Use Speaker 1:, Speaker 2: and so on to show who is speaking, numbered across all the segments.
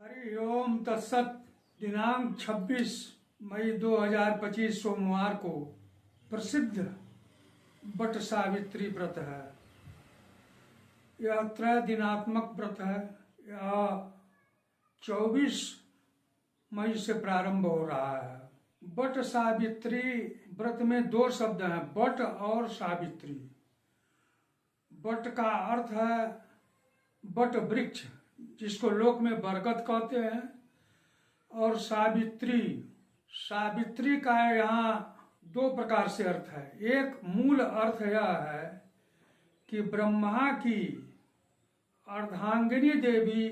Speaker 1: हरि ओम तत्सत। दिनांक 26 मई 2025 सोमवार को प्रसिद्ध बट सावित्री व्रत है। यह त्रय दिनात्मक व्रत है। यह 24 मई से प्रारंभ हो रहा है। बट सावित्री व्रत में दो शब्द हैं, बट और सावित्री। बट का अर्थ है बट वृक्ष, जिसको लोक में बरगद कहते हैं, और सावित्री। सावित्री का यहाँ दो प्रकार से अर्थ है। एक मूल अर्थ यह है कि ब्रह्मा की अर्धांगिनी देवी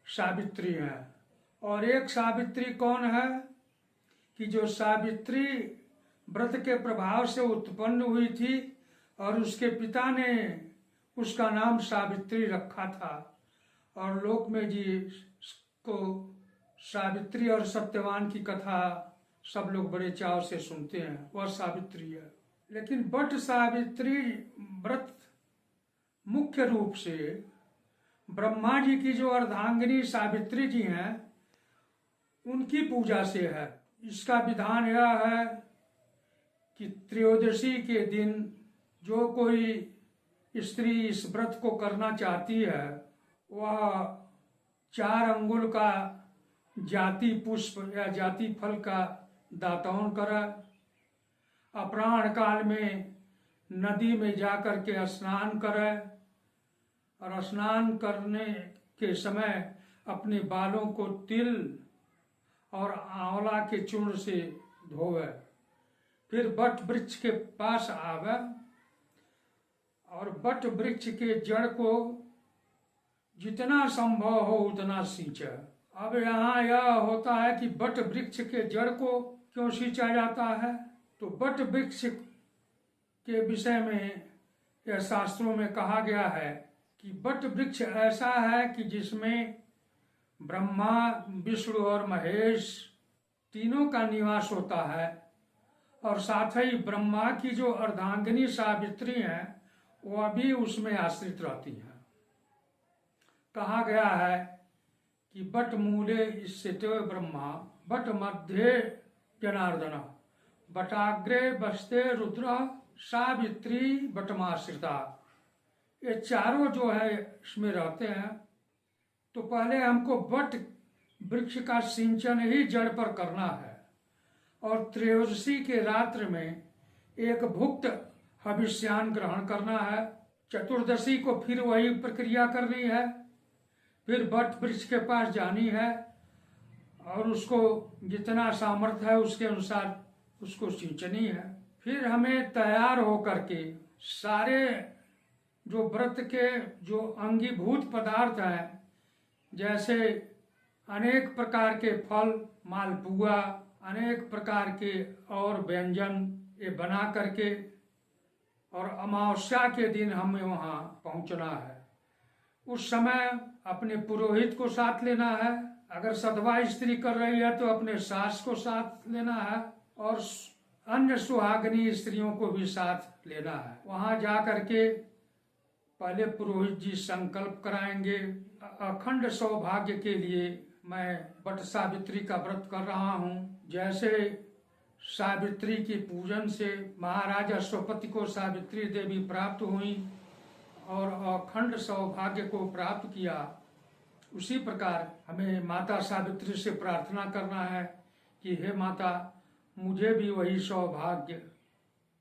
Speaker 1: सावित्री है। और एक सावित्री कौन है कि जो सावित्री व्रत के प्रभाव से उत्पन्न हुई थी और उसके पिता ने उसका नाम सावित्री रखा था। और लोक में जी को सावित्री और सत्यवान की कथा सब लोग बड़े चाव से सुनते हैं, वह सावित्री है। लेकिन बट सावित्री व्रत मुख्य रूप से ब्रह्मा जी की जो अर्धांगिनी सावित्री जी हैं उनकी पूजा से है। इसका विधान यह है कि त्रयोदशी के दिन जो कोई स्त्री इस व्रत को करना चाहती है वह 4 अंगुल का जाति पुष्प या जाति फल का दातौन करे, अपराह्न काल में नदी में जाकर के स्नान करे और स्नान करने के समय अपने बालों को तिल और आंवला के चूर्ण से धोवे, फिर बट वृक्ष के पास आवे और बट वृक्ष के जड़ को जितना संभव हो उतना सींचे। अब यहाँ यह होता है कि बट वृक्ष के जड़ को क्यों सींचा जाता है, तो बट वृक्ष के विषय में यह शास्त्रों में कहा गया है कि बट वृक्ष ऐसा है कि जिसमें ब्रह्मा, विष्णु और महेश तीनों का निवास होता है। और साथ ही ब्रह्मा की जो अर्धांगिनी सावित्री हैं वह भी उसमें आश्रित रहती हैं। कहा गया है कि बट मूले स्थितो ब्रह्मा, बट मध्य जनार्दन, बटाग्रे बसते रुद्र, सावित्री बटमाश्रिता। ये चारों जो है इसमें रहते हैं। तो पहले हमको बट वृक्ष का सिंचन ही जड़ पर करना है और त्रयोदशी के रात्र में एक भुक्त हविष्यान ग्रहण करना है। चतुर्दशी को फिर वही प्रक्रिया करनी है, फिर बट वृक्ष के पास जानी है और उसको जितना सामर्थ्य है उसके अनुसार उसको सिंचनी है। फिर हमें तैयार होकर के सारे जो व्रत के जो अंगीभूत पदार्थ हैं, जैसे अनेक प्रकार के फल, मालपुआ, अनेक प्रकार के और व्यंजन ये बना करके और अमावस्या के दिन हमें वहाँ पहुँचना है। उस समय अपने पुरोहित को साथ लेना है, अगर सधवा स्त्री कर रही है तो अपने सास को साथ लेना है और अन्य सुहागनी स्त्रियों को भी साथ लेना है। वहाँ जा करके पहले पुरोहित जी संकल्प कराएंगे। अखंड सौभाग्य के लिए मैं बट सावित्री का व्रत कर रहा हूँ। जैसे सावित्री के पूजन से महाराज अश्वपति को सावित्री देवी प्राप्त हुई और अखंड सौभाग्य को प्राप्त किया, उसी प्रकार हमें माता सावित्री से प्रार्थना करना है कि हे माता, मुझे भी वही सौभाग्य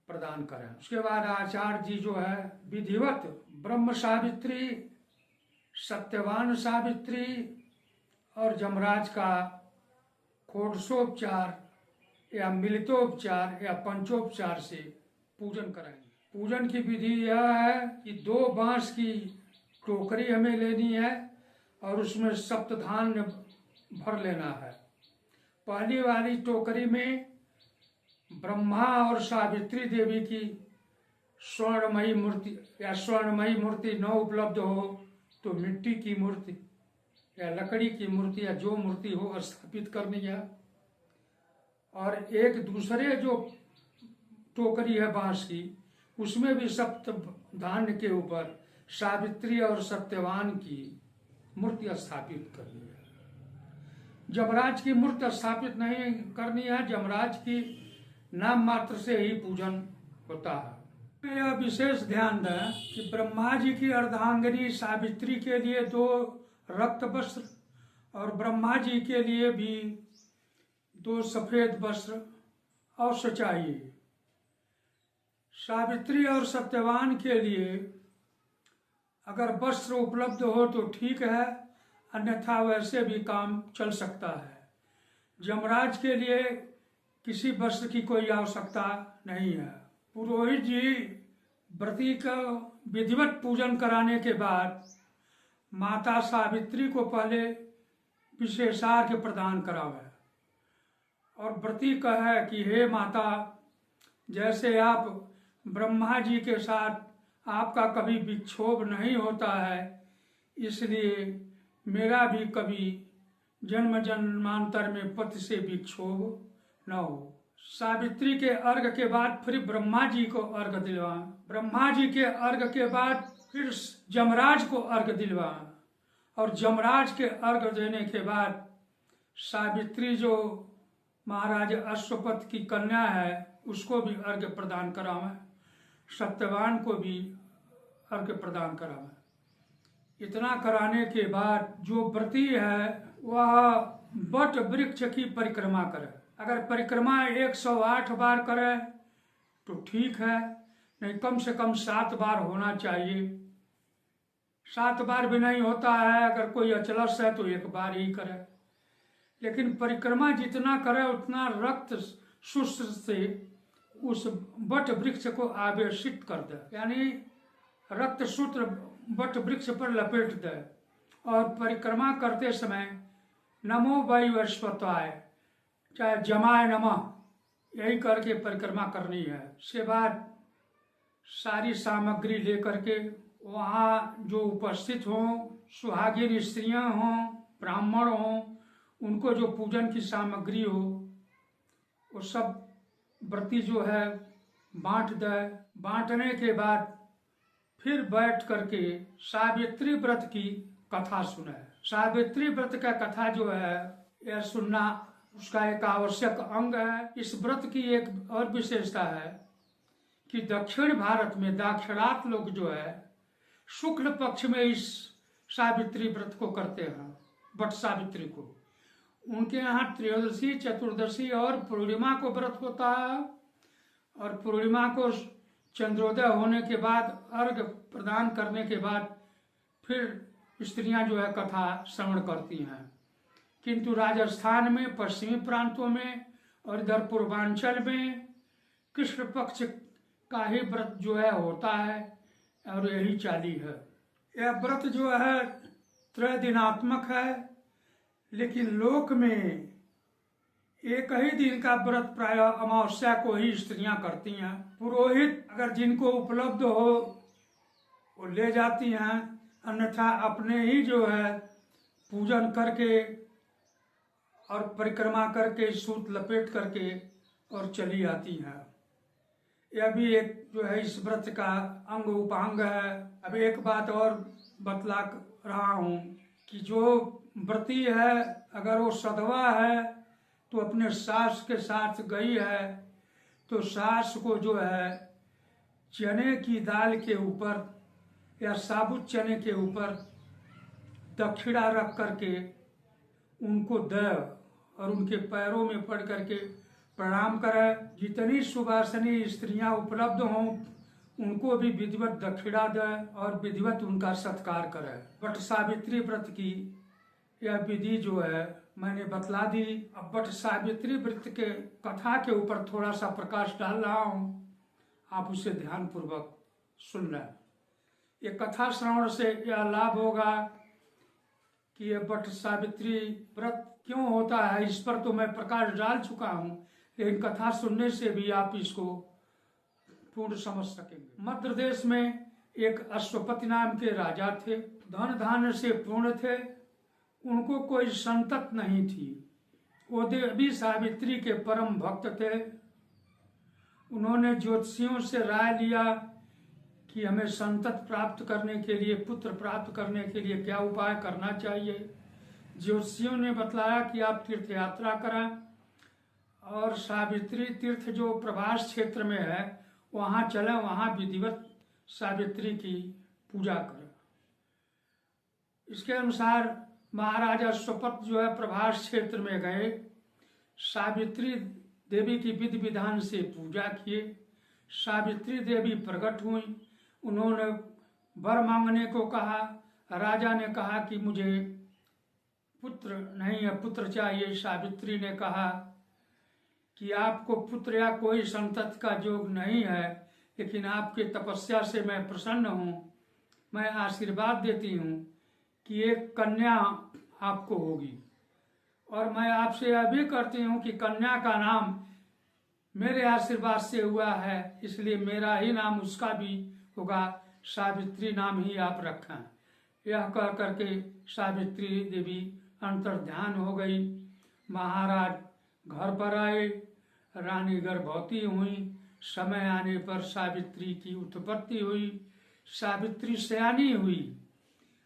Speaker 1: प्रदान करें। उसके बाद आचार्य जी जो है विधिवत ब्रह्म सावित्री, सत्यवान सावित्री और यमराज का षोडशोपचार या मिलितोपचार या पंचोपचार से पूजन कराएंगे। पूजन की विधि यह है कि 2 बांस की टोकरी हमें लेनी है और उसमें सप्तधान्य भर लेना है। पहली वाली टोकरी में ब्रह्मा और सावित्री देवी की स्वर्णमयी मूर्ति या स्वर्णमयी मूर्ति न उपलब्ध हो तो मिट्टी की मूर्ति या लकड़ी की मूर्ति या जो मूर्ति हो स्थापित करनी है। और एक दूसरे जो टोकरी है बांस की, उसमें भी सप्त धान्य के ऊपर सावित्री और सत्यवान की मूर्ति स्थापित करनी है। जमराज की मूर्ति स्थापित नहीं करनी है, जमराज की नाम मात्र से ही पूजन होता है। यह विशेष ध्यान दें कि ब्रह्मा जी की अर्धांगिनी सावित्री के लिए 2 रक्त वस्त्र और ब्रह्मा जी के लिए भी 2 सफेद वस्त्र अवश्य चाहिए। सावित्री और सत्यवान के लिए अगर वस्त्र उपलब्ध हो तो ठीक है, अन्यथा वैसे भी काम चल सकता है। जमराज के लिए किसी वस्त्र की कोई आवश्यकता नहीं है। पुरोहित जी व्रती का विधिवत पूजन कराने के बाद माता सावित्री को पहले विशेषार्घ्य प्रदान करावे और व्रती कहे कि हे माता, जैसे आप ब्रह्मा जी के साथ आपका कभी विक्षोभ नहीं होता है, इसलिए मेरा भी कभी जन्म जन्मांतर में पति से विक्षोभ न हो। सावित्री के अर्घ के बाद फिर ब्रह्मा जी को अर्घ दिलवाएं, ब्रह्मा जी के अर्घ के बाद फिर जमराज को अर्घ दिलवाएं और जमराज के अर्घ देने के बाद सावित्री जो महाराज अश्वपत की कन्या है उसको भी अर्घ प्रदान करावें, सत्यवान को भी अर्घ प्रदान करावें। इतना कराने के बाद जो व्रती है वह वट वृक्ष की परिक्रमा करे। अगर परिक्रमा 108 बार करे तो ठीक है, नहीं कम से कम 7 बार होना चाहिए। 7 बार भी नहीं होता है, अगर कोई अचलस है तो 1 बार ही करे, लेकिन परिक्रमा जितना करे उतना रक्त सूत्र से उस वट वृक्ष को आवेशित कर दे, यानी रक्त सूत्र वट वृक्ष पर लपेट दे और परिक्रमा करते समय नमो वैवस्वताय चाहे जमाय नमः यही करके परिक्रमा करनी है। उसके बाद सारी सामग्री लेकर के वहाँ जो उपस्थित हों, सुहागिन स्त्रियां हों, ब्राह्मण हों, उनको जो पूजन की सामग्री हो वो सब व्रती जो है बांट दे। बांटने के बाद फिर बैठ करके सावित्री व्रत की कथा सुने। सावित्री व्रत का कथा जो है यह सुनना उसका एक आवश्यक अंग है। इस व्रत की एक और विशेषता है कि दक्षिण भारत में दाक्षिणात्य लोग जो है शुक्ल पक्ष में इस सावित्री व्रत को करते हैं, वट सावित्री को। उनके यहाँ त्रयोदशी, चतुर्दशी और पूर्णिमा को व्रत होता है और पूर्णिमा को चंद्रोदय होने के बाद अर्घ प्रदान करने के बाद फिर स्त्रियां जो है कथा श्रवण करती हैं। किंतु राजस्थान में, पश्चिमी प्रांतों में और इधर पूर्वांचल में कृष्ण पक्ष का ही व्रत जो है होता है और यही चाली है। यह व्रत जो है 3 दिनात्मक है, लेकिन लोक में एक ही दिन का व्रत प्राय अमावस्या को ही स्त्रियां करती हैं। पुरोहित अगर जिनको उपलब्ध हो वो ले जाती हैं, अन्यथा अपने ही जो है पूजन करके और परिक्रमा करके सूत लपेट करके और चली आती हैं। यह भी एक जो है इस व्रत का अंग उपांग है। अब एक बात और बतला रहा हूँ कि जो व्रती है अगर वो सधवा है तो अपने सास के साथ गई है तो सास को जो है चने की दाल के ऊपर या साबुत चने के ऊपर दक्षिणा रख करके उनको दे और उनके पैरों में पड़ करके प्रणाम करे। जितनी सुवासिनी स्त्रियां उपलब्ध हों उनको भी विधिवत दक्षिणा दे और विधिवत उनका सत्कार करे। वट सावित्री व्रत की यह विधि जो है मैंने बतला दी। अब वट सावित्री व्रत के कथा के ऊपर थोड़ा सा प्रकाश डाल रहा हूँ, आप उसे ध्यान पूर्वक सुन लें। ये कथा श्रवण से यह लाभ होगा कि ये वट सावित्री व्रत क्यों होता है इस पर तो मैं प्रकाश डाल चुका हूँ, लेकिन कथा सुनने से भी आप इसको पूर्ण समझ सकेंगे। मध्य प्रदेश में एक अश्वपति नाम के राजा थे, धन धान्य से पूर्ण थे, उनको कोई संतत नहीं थी। वो देवी सावित्री के परम भक्त थे। उन्होंने ज्योतिषियों से राय लिया कि हमें संतत प्राप्त करने के लिए, पुत्र प्राप्त करने के लिए क्या उपाय करना चाहिए। ज्योतिषियों ने बतलाया कि आप तीर्थ यात्रा करें और सावित्री तीर्थ जो प्रभास क्षेत्र में है वहाँ चलें, वहाँ विधिवत सावित्री की पूजा करें। इसके अनुसार महाराजा अश्वपत जो है प्रभास क्षेत्र में गए, सावित्री देवी की विधि विधान से पूजा किए। सावित्री देवी प्रकट हुई, उन्होंने वर मांगने को कहा। राजा ने कहा कि मुझे पुत्र नहीं है, पुत्र चाहिए। सावित्री ने कहा कि आपको पुत्र या कोई संतति का योग नहीं है, लेकिन आपके तपस्या से मैं प्रसन्न हूँ। मैं आशीर्वाद देती हूँ कि एक कन्या आपको होगी, और मैं आपसे यह भी करती हूँ कि कन्या का नाम मेरे आशीर्वाद से हुआ है, इसलिए मेरा ही नाम उसका भी होगा, सावित्री नाम ही आप रखें। यह कह करके सावित्री देवी अंतर्ध्यान हो गई। महाराज घर पर आए, रानी गर्भवती हुई। समय आने पर सावित्री की उत्पत्ति हुई। सावित्री सयानी हुई।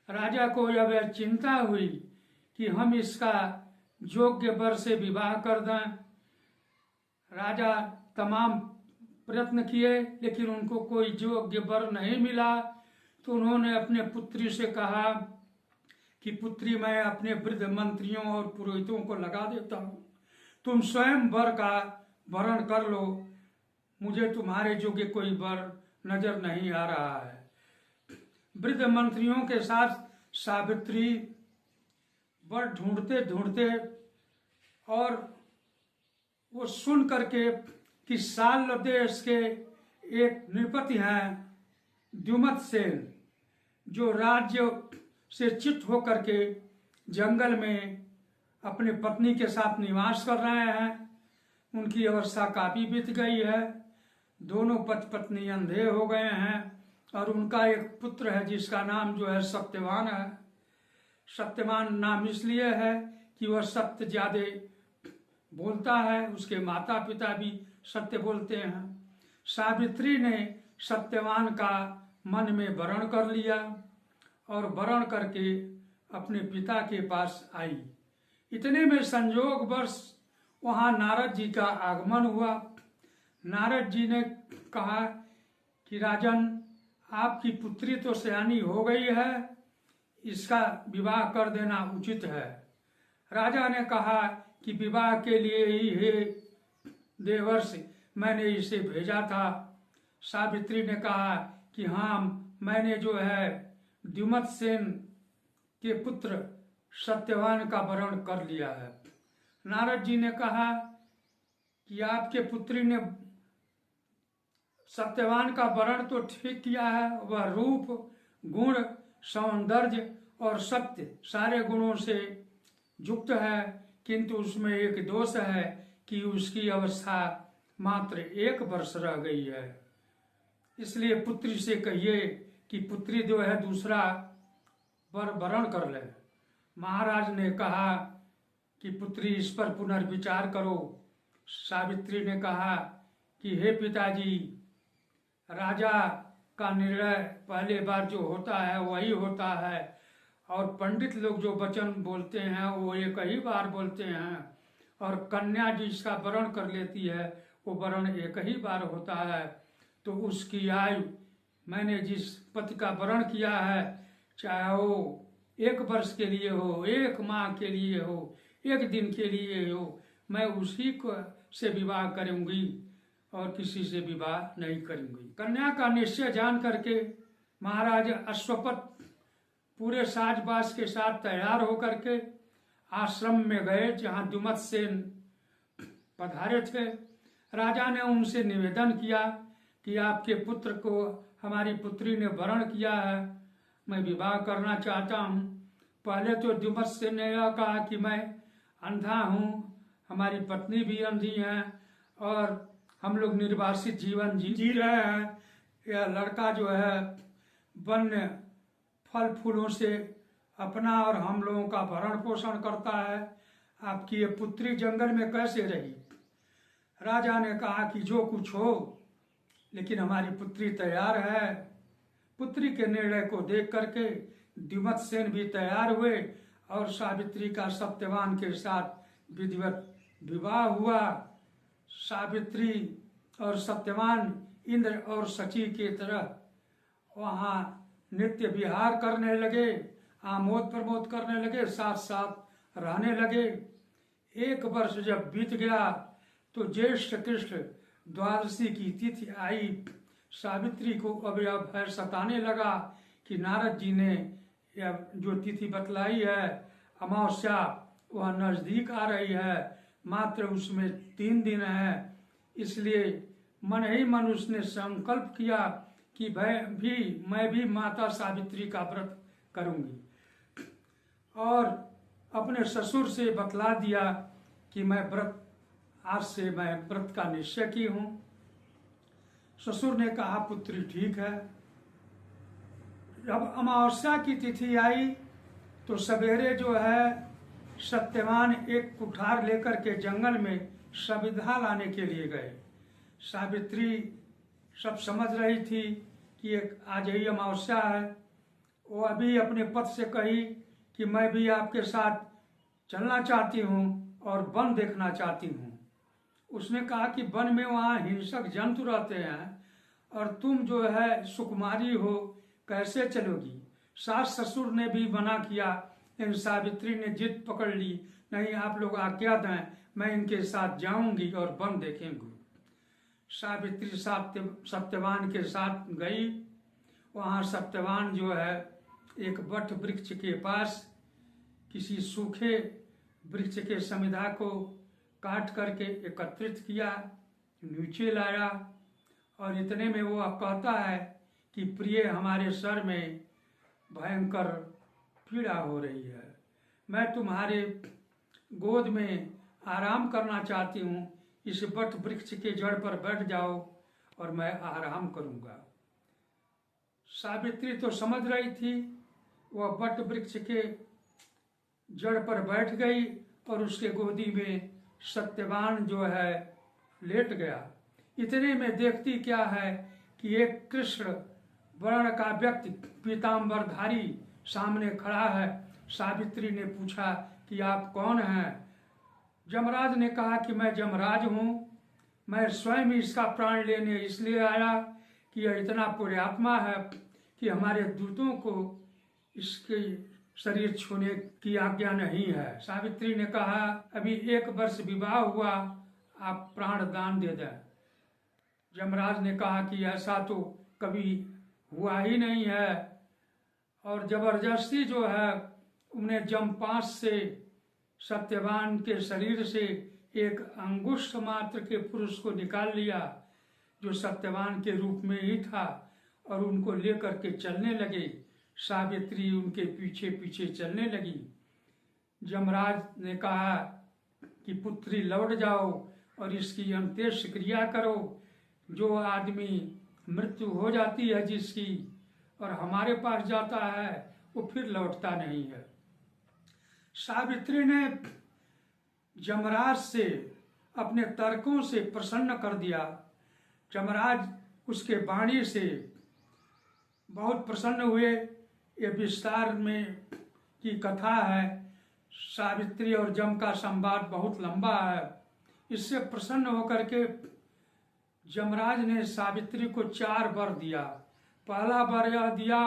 Speaker 1: राजा को जब यह चिंता हुई कि हम इसका योग्य वर से विवाह कर दें, राजा तमाम प्रयत्न किए लेकिन उनको कोई योग्य वर नहीं मिला। तो उन्होंने अपने पुत्री से कहा कि पुत्री, मैं अपने वृद्ध मंत्रियों और पुरोहितों को लगा देता हूँ, तुम स्वयं वर का वरण कर लो, मुझे तुम्हारे योग्य कोई वर नजर नहीं आ रहा है। वृद्ध मंत्रियों के साथ सावित्री वर ढूंढते ढूंढते, और वो सुन करके कि साल देश के एक नृपति हैं द्युमत सेन, जो राज्य से चित होकर के जंगल में अपने पत्नी के साथ निवास कर रहे हैं। उनकी अवस्था काफी बीत गई है, दोनों पति पत्नी अंधे हो गए हैं, और उनका एक पुत्र है जिसका नाम जो है सत्यवान है। सत्यवान नाम इसलिए है कि वह सत्य ज्यादा बोलता है, उसके माता पिता भी सत्य बोलते हैं। सावित्री ने सत्यवान का मन में वरण कर लिया और वरण करके अपने पिता के पास आई। इतने में संयोगवश वहां नारद जी का आगमन हुआ। नारद जी ने कहा कि राजन, आपकी पुत्री तो सयानी हो गई है, इसका विवाह कर देना उचित है। राजा ने कहा कि विवाह के लिए ही हे देवर्ष मैंने इसे भेजा था। सावित्री ने कहा कि हाँ, मैंने जो है द्युमत सेन के पुत्र सत्यवान का वरण कर लिया है। नारद जी ने कहा कि आपके पुत्री ने सत्यवान का वरण तो ठीक किया है, वह रूप, गुण, सौंदर्य और सत्य सारे गुणों से युक्त है, किंतु उसमें एक दोष है कि उसकी अवस्था मात्र 1 वर्ष रह गई है। इसलिए पुत्री से कहिए कि पुत्री जो है दूसरा वर वरण कर ले। महाराज ने कहा कि पुत्री, इस पर पुनर्विचार करो। सावित्री ने कहा कि हे पिताजी, राजा का निर्णय पहले बार जो होता है वही होता है, और पंडित लोग जो वचन बोलते हैं वो एक ही बार बोलते हैं, और कन्या जिसका वरण कर लेती है वो वरण एक ही बार होता है। तो उसकी आयु, मैंने जिस पति का वरण किया है, चाहे वो 1 वर्ष के लिए हो, 1 माह के लिए हो, 1 दिन के लिए हो, मैं उसी को से विवाह करूंगी और किसी से विवाह नहीं करूंगी। कन्या का निश्चय जान करके महाराज अश्वपत पूरे साजबाज के साथ तैयार होकर के आश्रम में गए जहां द्युमत सेन पधारे थे। राजा ने उनसे निवेदन किया कि आपके पुत्र को हमारी पुत्री ने वरण किया है, मैं विवाह करना चाहता हूँ। पहले तो द्युमत सेन ने यह कहा कि मैं अंधा हूँ, हमारी पत्नी भी अंधी है, और हम लोग निर्वासित जीवन जी रहे हैं। यह लड़का जो है वन्य फल फूलों से अपना और हम लोगों का भरण पोषण करता है, आपकी ये पुत्री जंगल में कैसे रही। राजा ने कहा कि जो कुछ हो, लेकिन हमारी पुत्री तैयार है। पुत्री के निर्णय को देख करके द्युमत सेन भी तैयार हुए और सावित्री का सत्यवान के साथ विधिवत विवाह हुआ। सावित्री और सत्यवान इंद्र और शची की तरह वहाँ नित्य विहार करने लगे, आमोद प्रमोद करने लगे, साथ साथ रहने लगे। 1 वर्ष जब बीत गया तो ज्येष्ठ कृष्ण द्वादशी की तिथि आई। सावित्री को अब यह भय सताने लगा कि नारद जी ने यह जो तिथि बतलाई है अमावस्या, वह नजदीक आ रही है, मात्र उसमें 3 दिन है। इसलिए मन ही मन उसने संकल्प किया कि मैं भी माता सावित्री का व्रत करूंगी और अपने ससुर से बतला दिया कि आज से मैं व्रत का निश्चय की हूं। ससुर ने कहा पुत्री ठीक है। जब अमावस्या की तिथि आई तो सवेरे जो है सत्यवान एक कुठार लेकर के जंगल में सविधा लाने के लिए गए। सावित्री सब समझ रही थी कि आज ही अमावस्या है। वो अभी अपने पति से कही कि मैं भी आपके साथ चलना चाहती हूँ और वन देखना चाहती हूँ। उसने कहा कि वन में वहाँ हिंसक जंतु रहते हैं और तुम जो है सुकुमारी हो, कैसे चलोगी। सास ससुर ने भी मना किया, लेकिन सावित्री ने जिद पकड़ ली, नहीं आप लोग आज्ञा दें, मैं इनके साथ जाऊंगी और वन देखेंगी। सावित्री सत्यवान के साथ गई। वहाँ सत्यवान जो है एक वट वृक्ष के पास किसी सूखे वृक्ष के समिधा को काट करके एकत्रित किया, नीचे लाया और इतने में वो कहता है कि प्रिय हमारे सर में भयंकर पीड़ा हो रही है, मैं तुम्हारे गोद में आराम करना चाहती हूँ, इस वट वृक्ष के जड़ पर बैठ जाओ और मैं आराम करूँगा। सावित्री तो समझ रही थी, वह वट वृक्ष के जड़ पर बैठ गई और उसके गोदी में सत्यवान जो है लेट गया। इतने में देखती क्या है कि एक कृष्ण वर्ण का व्यक्ति पीताम्बरधारी सामने खड़ा है। सावित्री ने पूछा कि आप कौन हैं। जमराज ने कहा कि मैं जमराज हूँ, मैं स्वयं इसका प्राण लेने इसलिए आया कि यह इतना पुण्यात्मा है कि हमारे दूतों को इसके शरीर छूने की आज्ञा नहीं है। सावित्री ने कहा अभी 1 वर्ष विवाह हुआ, आप प्राण दान दे दें। जमराज ने कहा कि ऐसा तो कभी हुआ ही नहीं है और जबरदस्ती जो है उन्हें जमपास से सत्यवान के शरीर से एक अंगुष्ठ मात्र के पुरुष को निकाल लिया जो सत्यवान के रूप में ही था और उनको लेकर के चलने लगे। सावित्री उनके पीछे पीछे चलने लगी। जमराज ने कहा कि पुत्री लौट जाओ और इसकी अंत्येष्टि क्रिया करो। जो आदमी मृत्यु हो जाती है जिसकी और हमारे पास जाता है वो फिर लौटता नहीं है। सावित्री ने जमराज से अपने तर्कों से प्रसन्न कर दिया। जमराज उसके वाणी से बहुत प्रसन्न हुए। ये विस्तार में की कथा है, सावित्री और जम का संवाद बहुत लंबा है। इससे प्रसन्न होकर के जमराज ने सावित्री को 4 वर दिया। पहला वर यह दिया,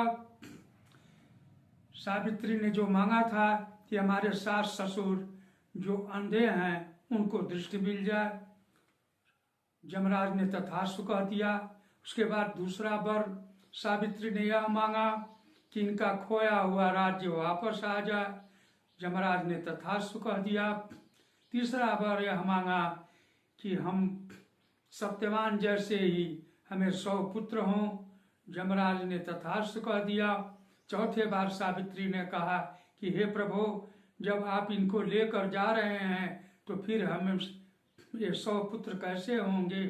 Speaker 1: सावित्री ने जो मांगा था कि हमारे सास ससुर जो अंधे हैं उनको दृष्टि मिल जाए, जमराज ने तथास्तु कह दिया। उसके बाद दूसरा वर सावित्री ने यह मांगा कि इनका खोया हुआ राज्य वापस आ जाए, जमराज ने तथास्तु कह दिया। तीसरा वर यह मांगा कि हम सत्यवान जैसे ही हमें 100 पुत्र हों, जमराज ने तथास्तु कह दिया। चौथे बार सावित्री ने कहा कि हे प्रभु, जब आप इनको लेकर जा रहे हैं तो फिर हमें ये 100 पुत्र कैसे होंगे।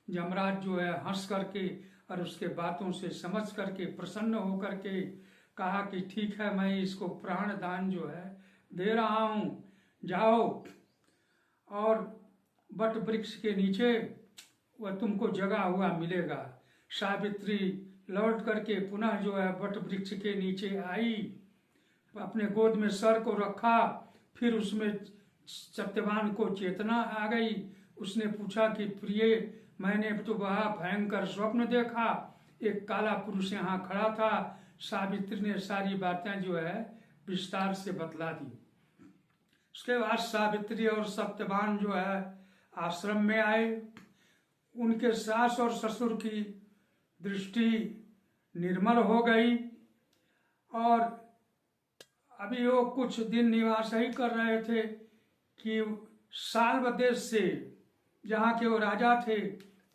Speaker 1: जमराज जो है हंस करके और उसके बातों से समझ करके प्रसन्न होकर के कहा कि ठीक है, मैं इसको प्राण दान जो है दे रहा हूँ, जाओ और वट वृक्ष के नीचे वह तुमको जगा हुआ मिलेगा। सावित्री लौट करके पुनः जो है वट वृक्ष के नीचे आई अपने गोद में सर को रखा। फिर उसमें सत्यवान को चेतना आ गई। उसने पूछा कि प्रिय, मैंने तो बड़ा भयंकर स्वप्न देखा, एक काला पुरुष यहाँ खड़ा था। सावित्री ने सारी बातें जो है विस्तार से बतला दी। उसके बाद सावित्री और सत्यवान जो है आश्रम में आए। उनके सास और ससुर की दृष्टि निर्मल हो गई और अभी वो कुछ दिन निवास ही कर रहे थे कि साल्व देश से, जहाँ के वो राजा थे,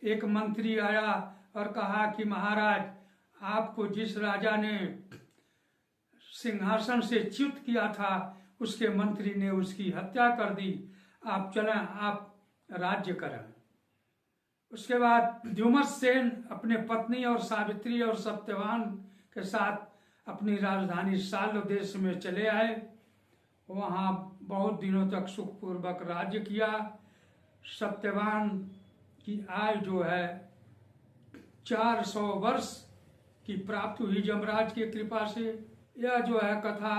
Speaker 1: एक मंत्री आया और कहा कि महाराज, आपको जिस राजा ने सिंहासन से च्युत किया था उसके मंत्री ने उसकी हत्या कर दी, आप चलें, आप राज्य करें। उसके बाद द्युमत्सेन अपने पत्नी और सावित्री और सत्यवान के साथ अपनी राजधानी साल्व देश में चले आए। वहाँ बहुत दिनों तक सुखपूर्वक राज्य किया। सत्यवान की आयु जो है 400 वर्ष की प्राप्त हुई यमराज की कृपा से। यह जो है कथा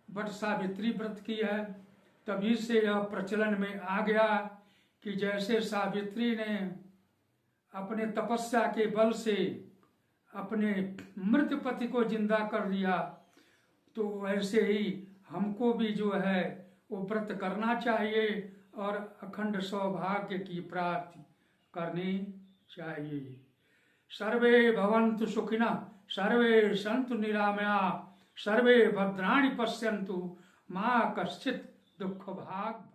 Speaker 1: वट सावित्री व्रत की है। तभी से यह प्रचलन में आ गया कि जैसे सावित्री ने अपने तपस्या के बल से अपने मृत पति को जिंदा कर दिया, तो वैसे ही हमको भी जो है वो व्रत करना चाहिए और अखंड सौभाग्य की प्राप्ति करनी चाहिए। सर्वे भवन्तु सुखिनः, सर्वे सन्तु निरामया, सर्वे भद्राणि पश्यन्तु, मा कश्चित् दुःख भाग्